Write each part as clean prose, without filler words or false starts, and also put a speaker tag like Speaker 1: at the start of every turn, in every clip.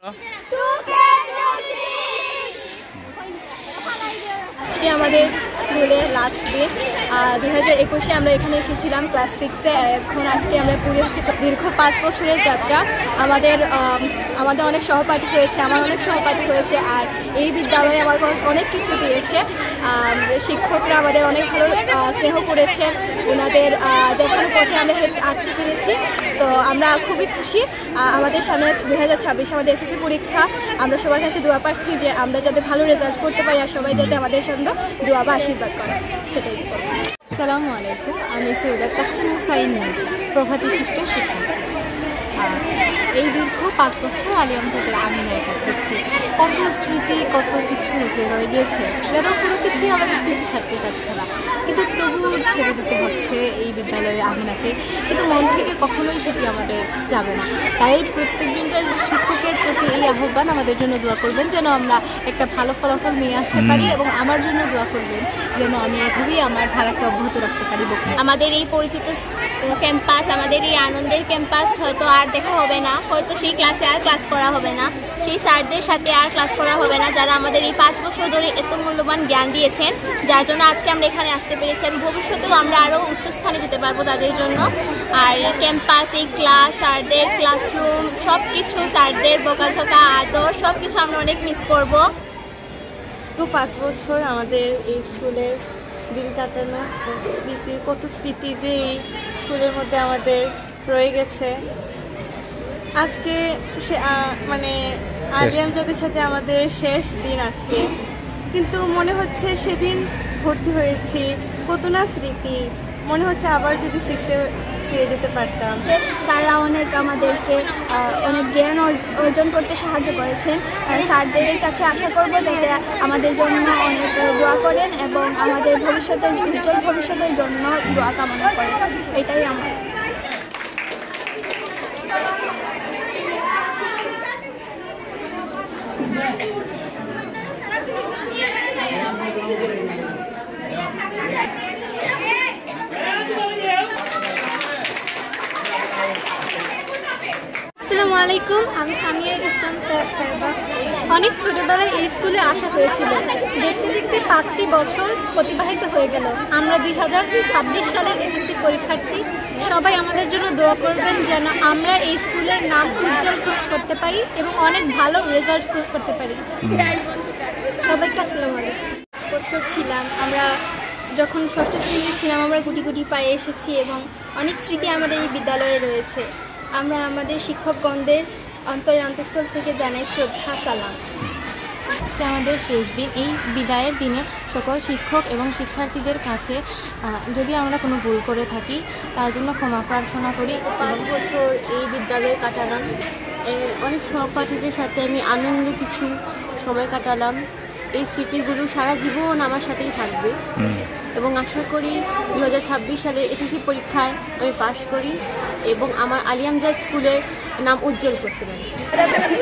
Speaker 1: আজকে আমাদের স্কুলের লাস্ট দিন 2021-এ আমরা এখানে এসেছিলাম ক্লাস 6-এ। আর এখন আজকে আমরা পুরো হচ্ছে দীর্ঘ 5 বছরের যাত্রা। আমাদের অনেক সহপাঠী হয়েছে, আমার অনেক সহপাঠী হয়েছে। আর এই বিদ্যালয়ে আমাকে অনেক কিছু দিয়েছে। শিক্ষকরা আমাদের অনেক ভালো স্নেহ করেছেন, ওনাদের দেখানোর পথে আমরা আঁকতে পেরেছি। তো আমরা খুবই খুশি। আমাদের সামনে 2026 আমাদের এসএসসি পরীক্ষা। আমরা সবার কাছে দোয়া প্রার্থী যে আমরা যাতে ভালো রেজাল্ট করতে পারি, আর সবাই যাতে আমাদের সঙ্গে দোয়া বা আশীর্বাদ করে, সেটাই।
Speaker 2: আসসালামু আলাইকুম, আমি সৈয়দা তাকসিম হুসাইন প্রভাতী শিষ্ট শিক্ষক। এই দীর্ঘ 5 বছর আলিয়ামজাদের আমিনায় কাটিয়েছি। কত স্মৃতি, কত কিছু যে রয়ে গিয়েছে, যেন কোনো কিছুই আমাদের পিছু ছাড়তে যাচ্ছে না, কিন্তু তবুও ছেড়ে দিতে হচ্ছে এই বিদ্যালয়ের আমিনাকে। কিন্তু মন থেকে কখনোই সেটি আমাদের যাবে না। তাই প্রত্যেকজন শিক্ষকের প্রতি এই আহ্বান, আমাদের জন্য দোয়া করবেন যেন আমরা একটা ভালো ফলাফল নিয়ে আসতে পারি, এবং আমার জন্য দোয়া করবেন যেন আমি এভাবেই আমার ধারাকে অব্যাহত রাখতে পারি।
Speaker 3: আমাদের এই পরিচিত ক্যাম্পাস, আমাদের এই আনন্দের ক্যাম্পাস হয়তো আর দেখা হবে না, হয়তো সেই ক্লাসে আর ক্লাস করা হবে না, সেই স্যারদের সাথে আর ক্লাস করা হবে না যারা আমাদের এই 5 বছর ধরে এত মূল্যবান জ্ঞান দিয়েছেন, যার জন্য আজকে আমরা এখানে আসতে পেরেছি। আর ভবিষ্যতেও আমরা আরও উচ্চস্থানে যেতে পারবো তাদের জন্য। আর এই ক্যাম্পাস, এই ক্লাস, স্যারদের ক্লাসরুম, সব কিছু, স্যারদের বকাঝকা, আদর, সব কিছু আমরা অনেক মিস করব।
Speaker 4: তো 5 বছর আমাদের এই স্কুলের দিন কাটানো স্মৃতি, কত স্মৃতি যে এই স্কুলের মধ্যে আমাদের রয়ে গেছে। আজকে মানে আলিয়ামজাদের সাথে আমাদের শেষ দিন আজকে, কিন্তু মনে হচ্ছে সেদিন ভর্তি হয়েছি, কত না স্মৃতি। মনে হচ্ছে আবার যদি 6-এ ফিরে যেতে পারতাম।
Speaker 1: স্যাররা অনেক আমাদেরকে অনেক জ্ঞান অর্জন করতে সাহায্য করেছেন। স্যারদের কাছে আশা করব যাতে আমাদের জন্য অনেক দোয়া করেন এবং আমাদের ভবিষ্যতের উজ্জ্বল ভবিষ্যতের জন্য দোয়া কামনা করেন, এটাই আমার।
Speaker 3: আসসালামু আলাইকুম, আমি সামিয়া ইসলাম। অনেক ছোটবেলায় এই স্কুলে আসা হয়েছিল। দেখতে দেখতে 5টি বছর অতিবাহিত হয়ে গেল। আমরা 2026 সালের এসএসসি পরীক্ষার্থী। সবাই আমাদের জন্য দোয়া করবেন যেন আমরা এই স্কুলের নাম উজ্জ্বল করতে পারি এবং অনেক ভালো রেজাল্ট করতে পারি। সবাইকে আসসালামু আলাইকুম।
Speaker 1: 5 বছর ছিলাম আমরা, যখন 6ষ্ঠ শ্রেণীতে ছিলাম আমরা গুটি গুটি পায়ে এসেছি এবং অনেক স্মৃতি আমাদের এই বিদ্যালয়ে রয়েছে। আমরা আমাদের শিক্ষকগণদের অন্তরের অন্তঃস্থল থেকে জানাই শ্রদ্ধা, সালাম।
Speaker 2: আমাদের শেষ দিন, এই বিদায়ের দিনে সকল শিক্ষক এবং শিক্ষার্থীদের কাছে যদি আমরা কোনো ভুল করে থাকি তার জন্য ক্ষমা প্রার্থনা করি।
Speaker 5: 5 বছর এই বিদ্যালয়ে কাটালাম, অনেক সহপাঠীদের সাথে আমি আনন্দে কিছু সময় কাটালাম। এই স্মৃতিগুলো সারা জীবন আমার সাথেই থাকবে এবং আশা করি 2026 সালের এসএসসি পরীক্ষায় আমি পাশ করি এবং আমার আলিয়ামজাদ স্কুলের নাম উজ্জ্বল করতে পারি।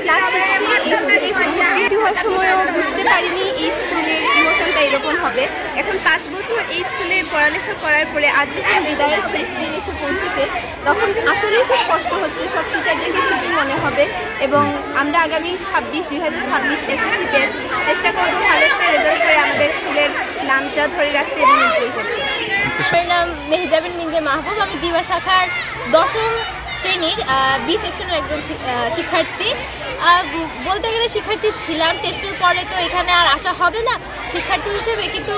Speaker 1: ক্লাস 6-এ এই স্কুলে ভর্তি হওয়ার সময়ও বুঝতে পারিনি এই স্কুলের ইমোশনটা এরকম হবে। এখন 5 বছর এই স্কুলে পড়ালেখা করার পরে আজ যখন বিদায়ের শেষ দিন এসে পৌঁছেছে, তখন আসলেই খুব কষ্ট হচ্ছে। সব টিচারদেরকে খুবই মনে হবে এবং আমরা আগামী 2026 এসএসসি ব্যাচ চেষ্টা করবো ভালো একটা রেজাল্ট করে আমাদের স্কুলের নামটা ধরে রাখতে এবং উজ্জ্বল করতে।
Speaker 3: আমার নাম মেহজাবিন মিনদে মাহবুব, আমি দিবা শাখার 10ম শ্রেণীর বি সেকশনের একজন শিক্ষার্থী। বলতে গেলে শিক্ষার্থী ছিলাম, টেস্টের পরে তো এখানে আর আসা হবে না শিক্ষার্থী হিসেবে, কিন্তু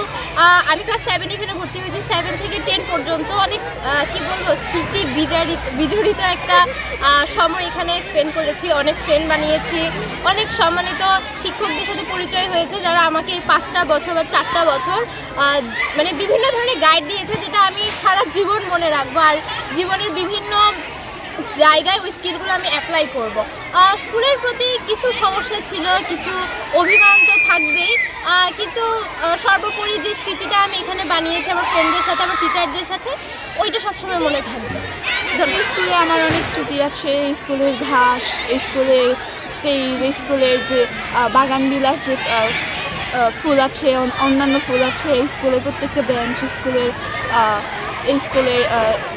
Speaker 3: আমি ক্লাস 7 এখানে ভর্তি হয়েছি। 7 থেকে 10 পর্যন্ত অনেক কি বলবো স্মৃতি বিজড়িত একটা সময় এখানে স্পেন্ড করেছি। অনেক ফ্রেন্ড বানিয়েছি, অনেক সম্মানিত শিক্ষকদের সাথে পরিচয় হয়েছে যারা আমাকে এই 5টা বছর বা 4টা বছর মানে বিভিন্ন ধরনের গাইড দিয়েছে, যেটা আমি সারা জীবন মনে রাখবো। আর জীবনের বিভিন্ন জায়গায় ওই স্কিলগুলো আমি অ্যাপ্লাই করব। স্কুলের প্রতি কিছু সমস্যা ছিল, কিছু অভিমান তো থাকবেই, কিন্তু সর্বোপরি যে স্মৃতিটা আমি এখানে বানিয়েছি আমার ফ্রেন্ডদের সাথে, আমার টিচারদের সাথে, ওইটা সবসময় মনে থাকবে।
Speaker 2: স্কুলে আমার অনেক স্মৃতি আছে। স্কুলের ঘাস, স্কুলের স্টেজ, স্কুলের যে বাগান বিলাস, যে ফুল আছে, অন্যান্য ফুল আছে, স্কুলের প্রত্যেকটা বেঞ্চ, স্কুলের
Speaker 1: এই স্কুলের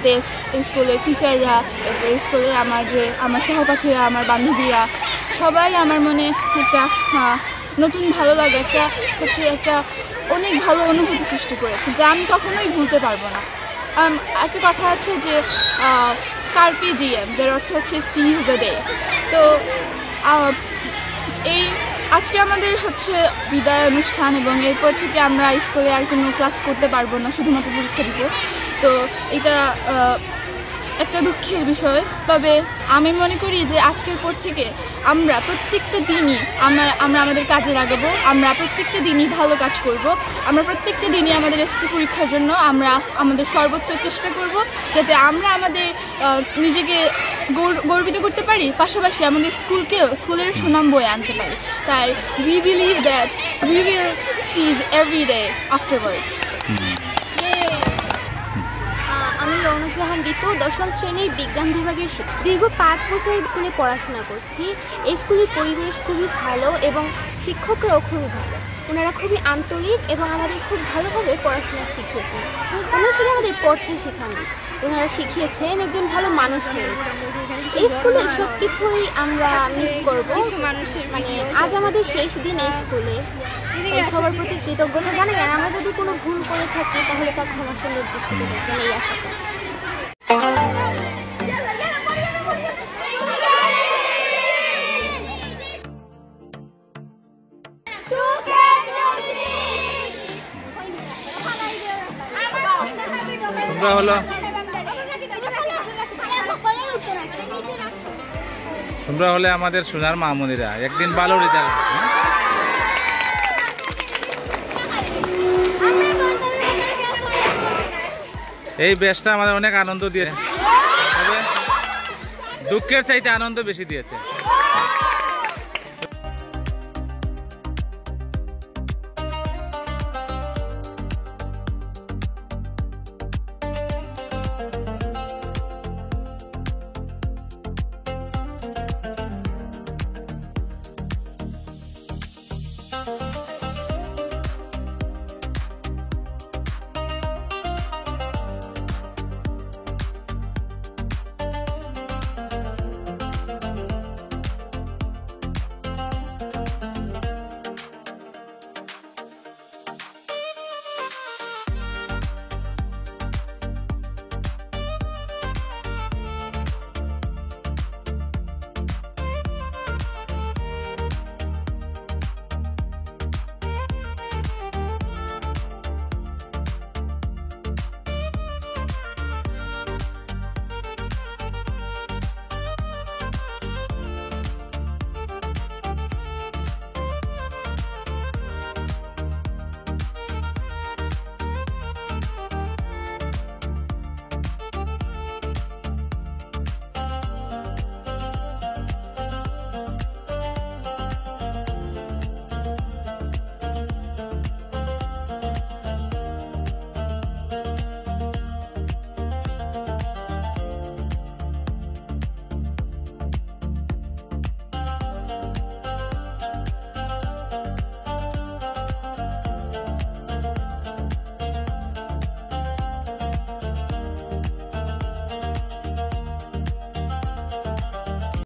Speaker 1: ডেস্ক, এই স্কুলের টিচাররা, এই স্কুলে আমার সহপাঠীরা, আমার বান্ধবীরা সবাই আমার মনে একটা নতুন ভালো লাগে, একটা অনেক ভালো অনুভূতি সৃষ্টি করেছে যা আমি কখনোই ভুলতে পারবো না। একটা কথা আছে যে কার্পে ডিএম, যার অর্থ হচ্ছে সিজ দ্য ডে। তো আজকে আমাদের হচ্ছে বিদায় অনুষ্ঠান এবং এরপর থেকে আমরা স্কুলে আর কোনো ক্লাস করতে পারবো না, শুধুমাত্র পরীক্ষা দিব। তো এটা একটা দুঃখের বিষয়। তবে আমি মনে করি যে আজকের পর থেকে আমরা প্রত্যেকটা দিনই আমরা আমাদের কাজে লাগাবো, আমরা প্রত্যেকটা দিনই ভালো কাজ করব, আমরা প্রত্যেকটা দিনই আমাদের এসএসসি পরীক্ষার জন্য আমরা আমাদের সর্বোচ্চ চেষ্টা করব, যাতে আমরা আমাদের নিজেকে গর্বিত করতে পারি, পাশাপাশি আমাদের স্কুলের সুনাম বয়ে আনতে পারি। তাই we believe that we will seize every day afterwards.
Speaker 3: আমি রৌনক জাহান ঋতু, 10ম শ্রেণীর বিজ্ঞান বিভাগের শিক্ষক। দীর্ঘ 5 বছর স্কুলে পড়াশোনা করছি। এই স্কুলের পরিবেশ খুবই ভালো এবং শিক্ষকরাও খুবই ভালো। ওনারা খুবই আন্তরিক এবং আমাদের খুব ভালোভাবে পড়াশোনা শিখিয়েছেন। ওনারা শুধু আমাদের পড়তে শেখাননি, ওনারা শিখিয়েছেন একজন ভালো মানুষ হয়ে। এই স্কুলের সব কিছুই আমরা মিস করবো। মানে আজ আমাদের শেষ দিন এই স্কুলে, সবার প্রতি কৃতজ্ঞতা জানাই। আর আমরা যদি কোনো ভুল করে থাকি তাহলে তা ক্ষমা সুন্দর দৃষ্টিতে দেখবেন, এই আশা করি।
Speaker 6: তোমরা হলে আমাদের সোনার মামুনিরা, একদিন ভালো রেজাল্ট। এই ব্যাচটা আমাদের অনেক আনন্দ দিয়েছে, তবে দুঃখের চাইতে আনন্দ বেশি দিয়েছে।